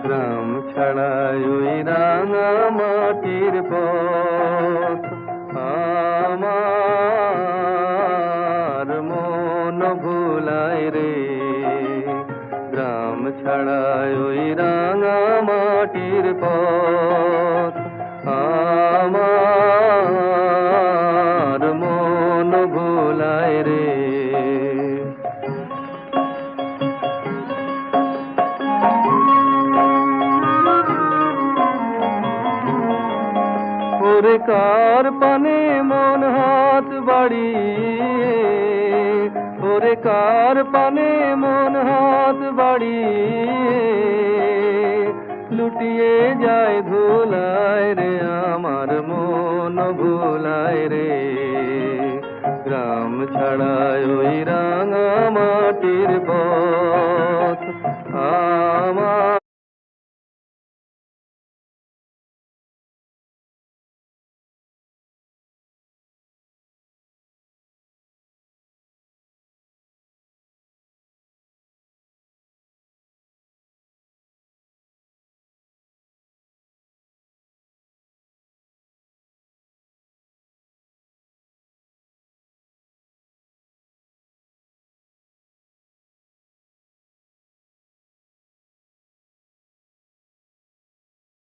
গ্রাম ছাড়াই ওই রাঙা মাটির পথ আমার মন ভুলায় রে। গ্রাম ছাড়াই ওই রাঙা মাটির পথ আমার মন ভুলায় রে। ওরে কার পানে মন হাত বাড়িয়ে, ওরে কার পানে মন হাত বাড়িয়ে লুটিয়ে যায় ধুলায় রে, আমার মন ভুলায় রে। গ্রাম ছাড়ায় ওই রাঙা মাটির পথ আমার